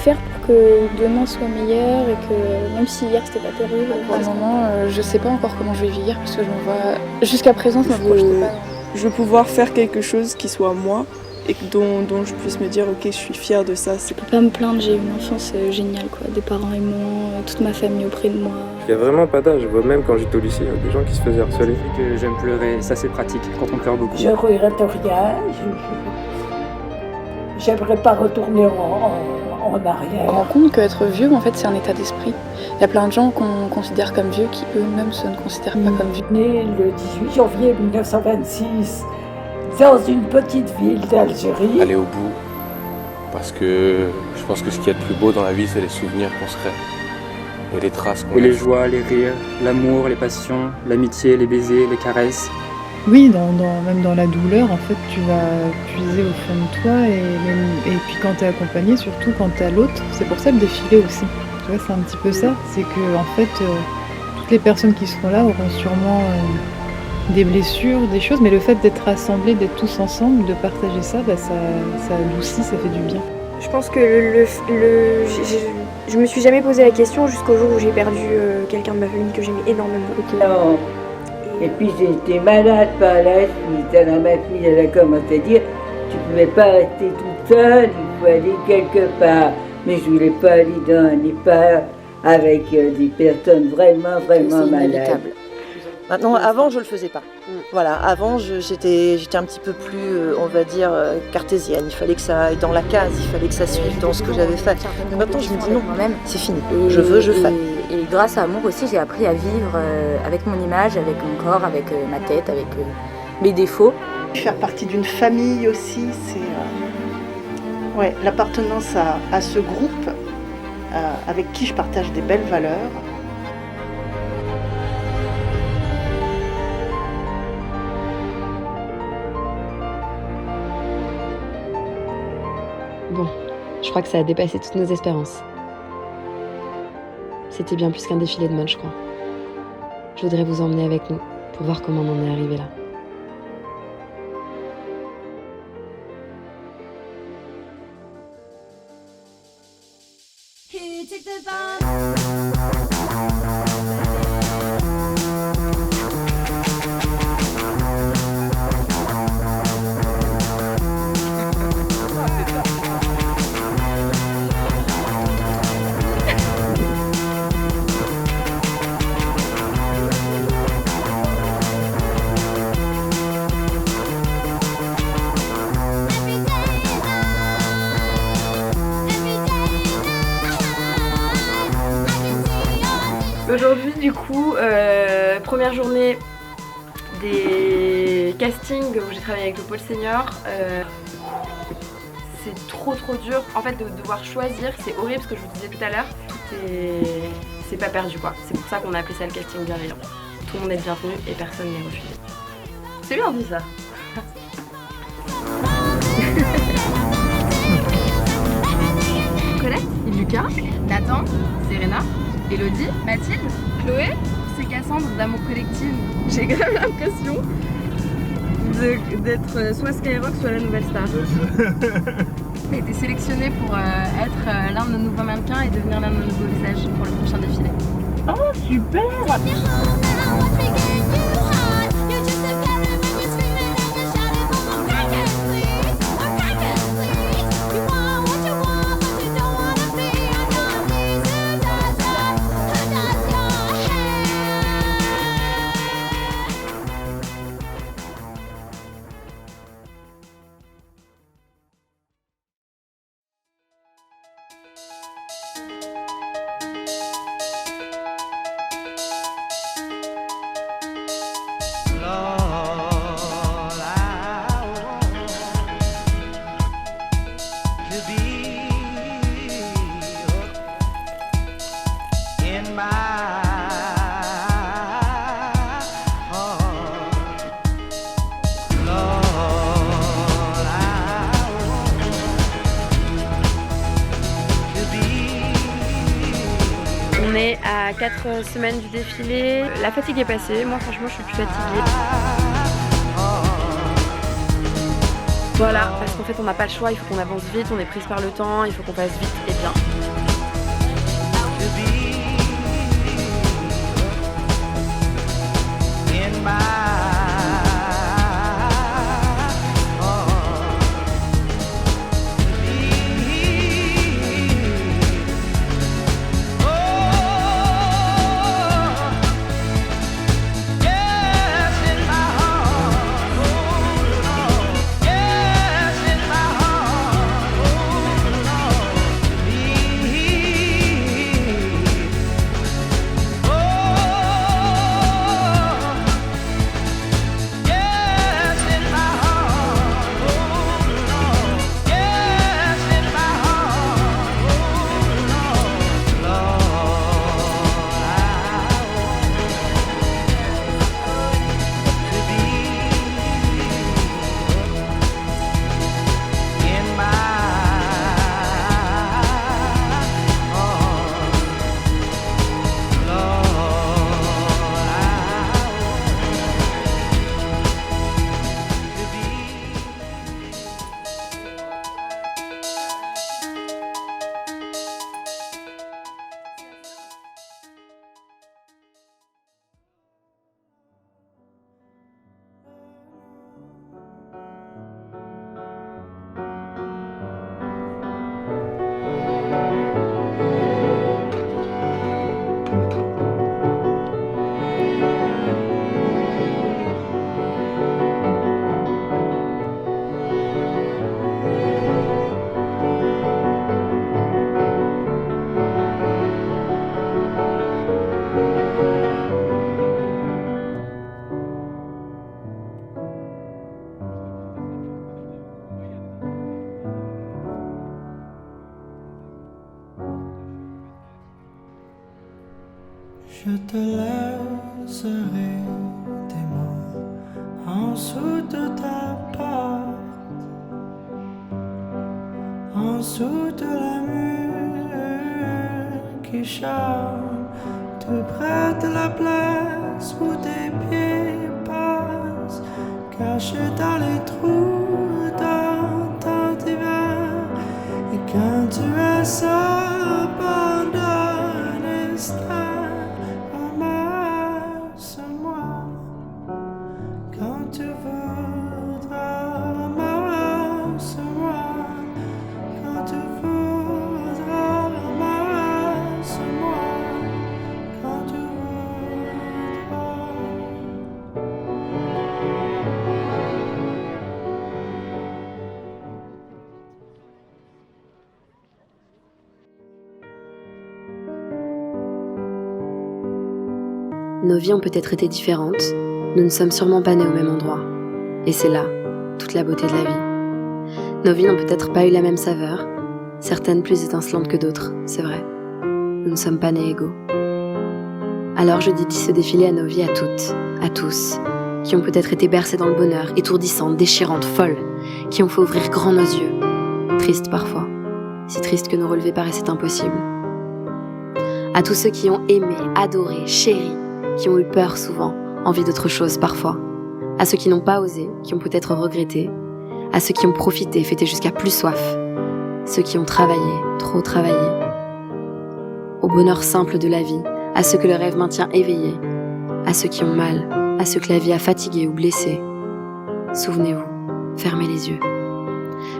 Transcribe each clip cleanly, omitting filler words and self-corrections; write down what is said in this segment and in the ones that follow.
faire pour que demain soit meilleur et que même si hier c'était pas terrible. Pour le moment, je sais pas encore comment je vais vieillir parce que je me vois. Jusqu'à présent, je me projetais pas. Je veux pouvoir faire quelque chose qui soit moi et dont je puisse me dire ok, je suis fière de ça. Je peux pas me plaindre, j'ai eu une enfance géniale quoi, des parents aimants, toute ma famille auprès de moi. Il n'y a vraiment pas d'âge, je vois même quand j'étais au lycée, il y a des gens qui se faisaient harceler. Que j'aime pleurer, ça c'est pratique quand on pleure beaucoup. Je regrette rien, j'aimerais pas retourner en arrière. On se rend compte qu'être vieux, en fait, c'est un état d'esprit. Il y a plein de gens qu'on considère comme vieux qui eux-mêmes se ne considèrent pas comme vieux. Né le 18 janvier 1926 dans une petite ville d'Algérie. Aller au bout, parce que je pense que ce qu'il y a de plus beau dans la vie, c'est les souvenirs qu'on se crée. Et les traces qu'on Et les laisse. joies, les rires, l'amour, les passions, l'amitié, les baisers, les caresses. Oui, même dans la douleur, en fait, tu vas puiser au fond de toi et puis quand tu es accompagné, surtout quand tu as l'autre, c'est pour ça le défilé aussi. Tu vois, c'est un petit peu ça, c'est que en fait, toutes les personnes qui seront là auront sûrement des blessures, des choses, mais le fait d'être rassemblés, d'être tous ensemble, de partager ça, ça adoucit, ça fait du bien. Je pense que je me suis jamais posé la question jusqu'au jour où j'ai perdu quelqu'un de ma famille que j'aimais énormément. Non. Et puis j'ai été malade par la suite. Alors ma fille, elle a commencé à dire tu pouvais pas rester toute seule, il faut aller quelque part. Mais je voulais pas aller dans un EHPAD avec des personnes vraiment malades. Maintenant, avant, je le faisais pas. Voilà, avant, j'étais un petit peu plus, on va dire, cartésienne. Il fallait que ça aille dans la case, il fallait que ça suive dans ce que j'avais fait. Mais maintenant, je me dis non, c'est fini. Je fais. Et grâce à Amour aussi, j'ai appris à vivre avec mon image, avec mon corps, avec ma tête, avec mes défauts. Faire partie d'une famille aussi, c'est l'appartenance à ce groupe avec qui je partage des belles valeurs. Bon, je crois que ça a dépassé toutes nos espérances. C'était bien plus qu'un défilé de mode, je crois. Je voudrais vous emmener avec nous pour voir comment on en est arrivé là. Aujourd'hui, du coup, première journée des castings où j'ai travaillé avec le pôle senior. C'est trop dur. En fait, de devoir choisir, c'est horrible ce que je vous disais tout à l'heure. C'est pas perdu quoi. C'est pour ça qu'on a appelé ça le casting bienveillant. Tout le monde est bienvenu et personne n'est refusé. C'est bien dit ça. Colette, Lucas, Nathan, Serena, Elodie, Mathilde, Chloé, c'est Cassandre d'Amour Collective. J'ai quand même l'impression d'être soit Skyrock, soit la nouvelle star. J'ai été sélectionnée pour être l'un de nos nouveaux mannequins et devenir l'un de nos nouveaux visages pour le prochain défilé. Oh super! On est à 4 semaines du défilé. La fatigue est passée. Moi, franchement, je suis plus fatiguée. Voilà, parce qu'en fait on n'a pas le choix, il faut qu'on avance vite, on est prise par le temps, il faut qu'on fasse vite et bien. Je te laisserai des mots en dessous de ta porte, en dessous de la mur qui chante, tout près de la place où tes pieds passent, cachés dans les trous dans ton divan. Et quand tu es seul pendant un instant, Nos vies ont peut-être été différentes, nous ne sommes sûrement pas nés au même endroit. Et c'est là, toute la beauté de la vie. Nos vies n'ont peut-être pas eu la même saveur, certaines plus étincelantes que d'autres, c'est vrai. Nous ne sommes pas nés égaux. Alors je dédie ce défilé à nos vies à toutes, à tous, qui ont peut-être été bercés dans le bonheur, étourdissantes, déchirantes, folles, qui ont fait ouvrir grand nos yeux, tristes parfois, si tristes que nos relevés paraissaient impossibles. À tous ceux qui ont aimé, adoré, chéri, qui ont eu peur souvent, envie d'autre chose parfois, à ceux qui n'ont pas osé, qui ont peut-être regretté, à ceux qui ont profité, fêté jusqu'à plus soif, ceux qui ont travaillé, trop travaillé, au bonheur simple de la vie, à ceux que le rêve maintient éveillés, à ceux qui ont mal, à ceux que la vie a fatigués ou blessés. Souvenez-vous, fermez les yeux.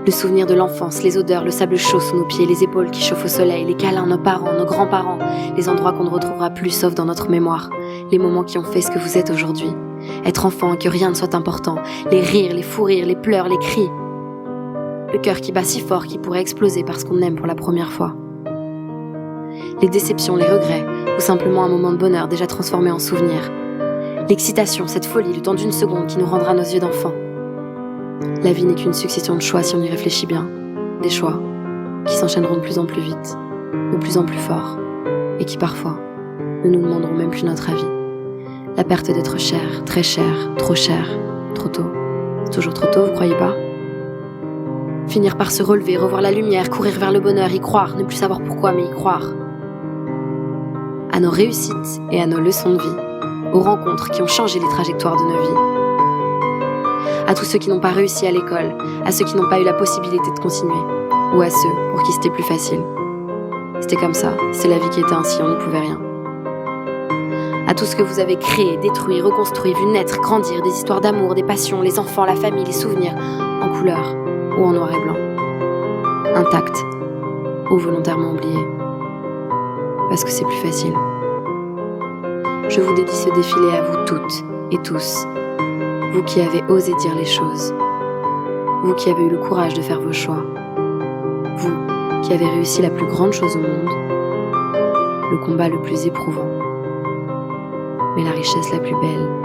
Le souvenir de l'enfance, les odeurs, le sable chaud sous nos pieds, les épaules qui chauffent au soleil, les câlins, nos parents, nos grands-parents, les endroits qu'on ne retrouvera plus sauf dans notre mémoire, les moments qui ont fait ce que vous êtes aujourd'hui. Être enfant, que rien ne soit important, les rires, les fous rires, les pleurs, les cris. Le cœur qui bat si fort qu'il pourrait exploser parce qu'on aime pour la première fois. Les déceptions, les regrets, ou simplement un moment de bonheur déjà transformé en souvenir. L'excitation, cette folie, le temps d'une seconde qui nous rendra nos yeux d'enfant. La vie n'est qu'une succession de choix si on y réfléchit bien. Des choix qui s'enchaîneront de plus en plus vite, de plus en plus fort, et qui parfois ne nous demanderont même plus notre avis. La perte d'être cher, très cher, trop tôt. Toujours trop tôt, vous croyez pas ? Finir par se relever, revoir la lumière, courir vers le bonheur, y croire, ne plus savoir pourquoi, mais y croire. À nos réussites et à nos leçons de vie, aux rencontres qui ont changé les trajectoires de nos vies. à tous ceux qui n'ont pas réussi à l'école, à ceux qui n'ont pas eu la possibilité de continuer, ou à ceux pour qui c'était plus facile. C'était comme ça, c'est la vie qui était ainsi, on n'y pouvait rien. À tout ce que vous avez créé, détruit, reconstruit, vu naître, grandir, des histoires d'amour, des passions, les enfants, la famille, les souvenirs, en couleur ou en noir et blanc. Intacts ou volontairement oubliés. Parce que c'est plus facile. Je vous dédie ce défilé à vous toutes et tous, vous qui avez osé dire les choses, vous qui avez eu le courage de faire vos choix, vous qui avez réussi la plus grande chose au monde, le combat le plus éprouvant, mais la richesse la plus belle.